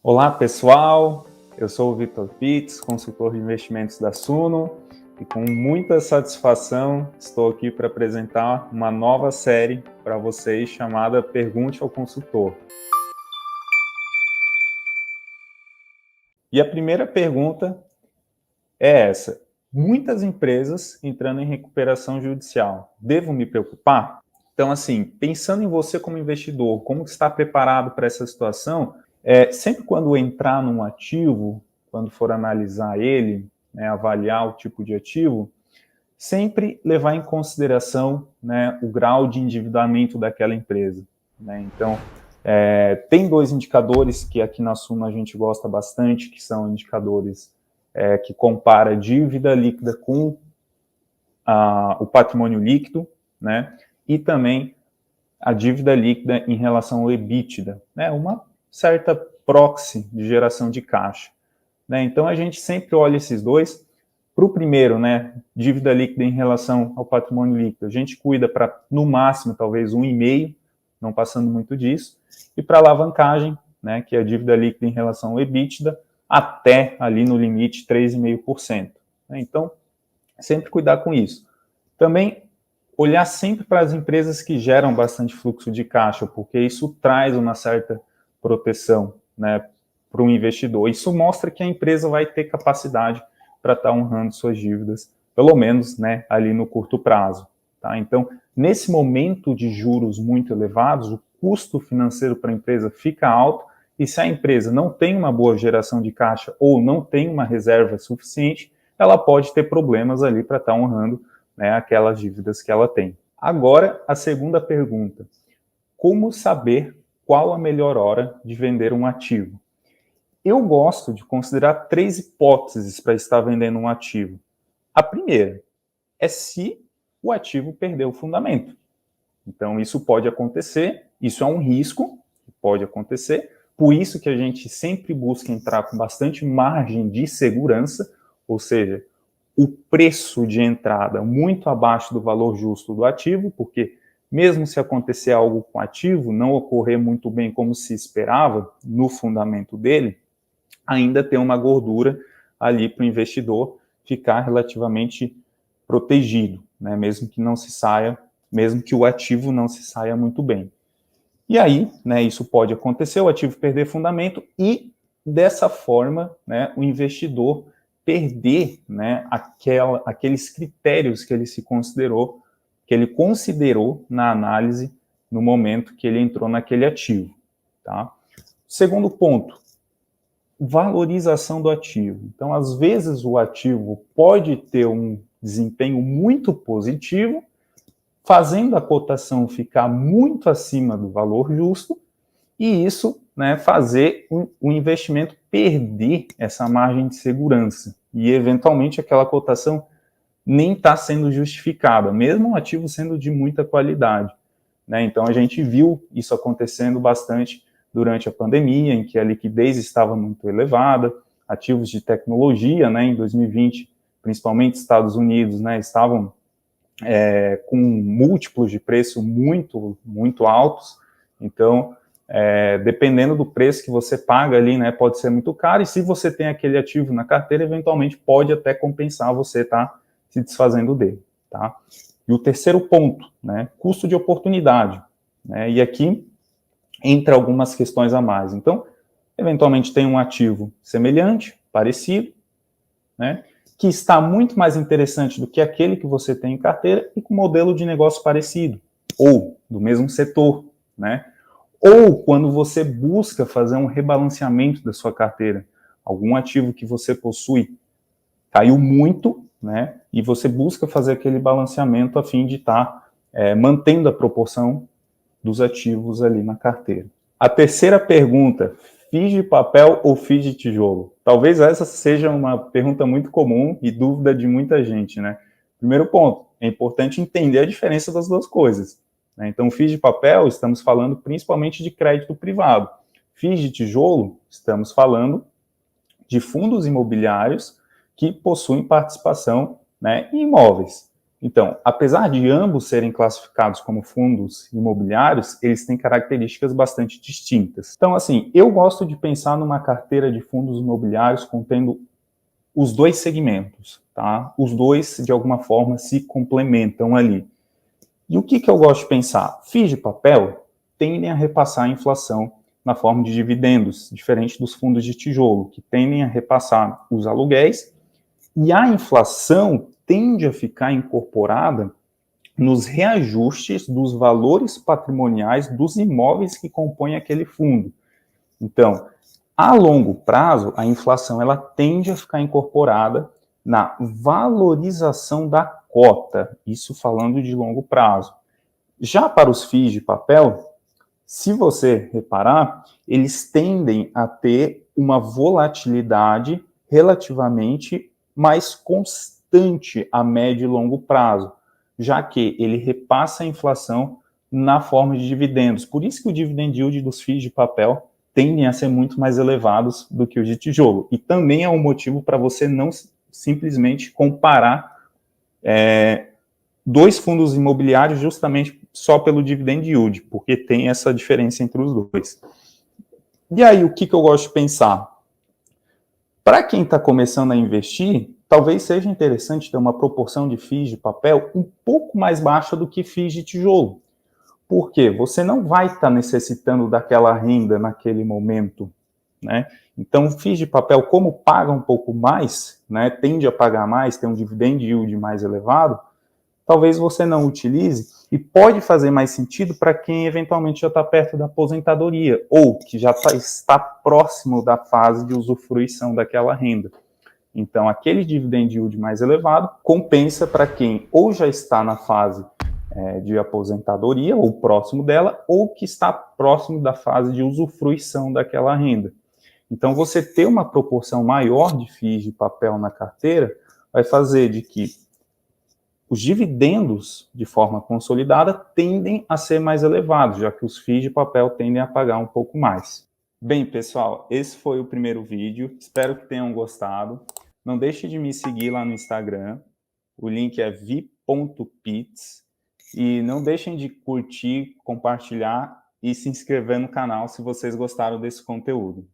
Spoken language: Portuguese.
Olá pessoal, eu sou o Vitor Pitts, consultor de investimentos da Suno, e com muita satisfação estou aqui para apresentar uma nova série para vocês chamada Pergunte ao Consultor. E a primeira pergunta é essa: muitas empresas entrando em recuperação judicial, devo me preocupar? Então, assim, pensando em você como investidor, como está preparado para essa situação? Sempre quando entrar num ativo, quando for analisar ele, né, avaliar o tipo de ativo, sempre levar em consideração, né, o grau de endividamento daquela empresa, né? Então, tem dois indicadores que aqui na Suno a gente gosta bastante, que são indicadores que compara dívida líquida com o patrimônio líquido, né? E também a dívida líquida em relação ao EBITDA, né? Uma certa proxy de geração de caixa, né? Então a gente sempre olha esses dois. Para o primeiro, né, dívida líquida em relação ao patrimônio líquido, a gente cuida para, no máximo, talvez 1,5, não passando muito disso, e para alavancagem, né, que é a dívida líquida em relação ao EBITDA, até ali no limite 3,5%. Né? Então, sempre cuidar com isso. Também olhar sempre para as empresas que geram bastante fluxo de caixa, porque isso traz uma certa proteção, né, para o investidor. Isso mostra que a empresa vai ter capacidade para estar honrando suas dívidas, pelo menos, né, ali no curto prazo. Tá? Então, nesse momento de juros muito elevados, o custo financeiro para a empresa fica alto, e se a empresa não tem uma boa geração de caixa ou não tem uma reserva suficiente, ela pode ter problemas ali para estar honrando, né, aquelas dívidas que ela tem. Agora, a segunda pergunta: como saber qual a melhor hora de vender um ativo? Eu gosto de considerar 3 hipóteses para estar vendendo um ativo. A primeira é se o ativo perdeu o fundamento. Então, isso pode acontecer, isso é um risco que pode acontecer, por isso que a gente sempre busca entrar com bastante margem de segurança, ou seja, o preço de entrada muito abaixo do valor justo do ativo, porque mesmo se acontecer algo com o ativo, não ocorrer muito bem como se esperava no fundamento dele, ainda tem uma gordura ali para o investidor ficar relativamente protegido, né? Mesmo que não se saia, mesmo que o ativo não se saia muito bem. E aí, né, isso pode acontecer, o ativo perder fundamento e, dessa forma, né, o investidor perder, né, aqueles critérios que ele considerou na análise no momento que ele entrou naquele ativo. Tá? Segundo ponto: valorização do ativo. Então, às vezes, o ativo pode ter um desempenho muito positivo, fazendo a cotação ficar muito acima do valor justo, e isso, né, fazer o investimento perder essa margem de segurança, e eventualmente aquela cotação nem está sendo justificada, mesmo o ativo sendo de muita qualidade. Né? Então, a gente viu isso acontecendo bastante durante a pandemia, em que a liquidez estava muito elevada, ativos de tecnologia, né, em 2020, principalmente Estados Unidos, né, estavam com múltiplos de preço muito, muito altos. Então, dependendo do preço que você paga ali, né, pode ser muito caro, e se você tem aquele ativo na carteira, eventualmente pode até compensar você estar se desfazendo dele. Tá? E o terceiro ponto, né, custo de oportunidade. Né, e aqui entra algumas questões a mais. Então, eventualmente tem um ativo semelhante, parecido, né, que está muito mais interessante do que aquele que você tem em carteira e com modelo de negócio parecido, ou do mesmo setor, né? Ou quando você busca fazer um rebalanceamento da sua carteira, algum ativo que você possui caiu muito, né? E você busca fazer aquele balanceamento a fim de estar mantendo a proporção dos ativos ali na carteira. A terceira pergunta: FIIs de papel ou FIIs de tijolo? Talvez essa seja uma pergunta muito comum e dúvida de muita gente, né? Primeiro ponto: é importante entender a diferença das duas coisas. Né? Então, FIIs de papel, estamos falando principalmente de crédito privado. FIIs de tijolo, estamos falando de fundos imobiliários que possuem participação, né, em imóveis. Então, apesar de ambos serem classificados como fundos imobiliários, eles têm características bastante distintas. Então, assim, eu gosto de pensar numa carteira de fundos imobiliários contendo os dois segmentos, tá? Os dois, de alguma forma, se complementam ali. E o que eu gosto de pensar? FIIs de papel tendem a repassar a inflação na forma de dividendos, diferente dos fundos de tijolo, que tendem a repassar os aluguéis, e a inflação tende a ficar incorporada nos reajustes dos valores patrimoniais dos imóveis que compõem aquele fundo. Então, a longo prazo, a inflação ela tende a ficar incorporada na valorização da cota, isso falando de longo prazo. Já para os FIIs de papel, se você reparar, eles tendem a ter uma volatilidade relativamente mais constante a médio e longo prazo, já que ele repassa a inflação na forma de dividendos. Por isso que o dividend yield dos FIIs de papel tendem a ser muito mais elevados do que os de tijolo. E também é um motivo para você não simplesmente comparar dois fundos imobiliários justamente só pelo dividend yield, porque tem essa diferença entre os dois. E aí, o que eu gosto de pensar? Para quem está começando a investir, talvez seja interessante ter uma proporção de FIIs de papel um pouco mais baixa do que FIIs de tijolo. Por quê? Você não vai estar necessitando daquela renda naquele momento, né? Então, FIIs de papel, como paga um pouco mais, né, tende a pagar mais, tem um dividend yield mais elevado, talvez você não utilize e pode fazer mais sentido para quem eventualmente já está perto da aposentadoria ou que já está próximo da fase de usufruição daquela renda. Então, aquele dividend yield mais elevado compensa para quem ou já está na fase de aposentadoria ou próximo dela ou que está próximo da fase de usufruição daquela renda. Então, você ter uma proporção maior de FIIs de papel na carteira vai fazer de que os dividendos, de forma consolidada, tendem a ser mais elevados, já que os FIIs de papel tendem a pagar um pouco mais. Bem, pessoal, esse foi o primeiro vídeo. Espero que tenham gostado. Não deixe de me seguir lá no Instagram. O link é vi.pits. E não deixem de curtir, compartilhar e se inscrever no canal se vocês gostaram desse conteúdo.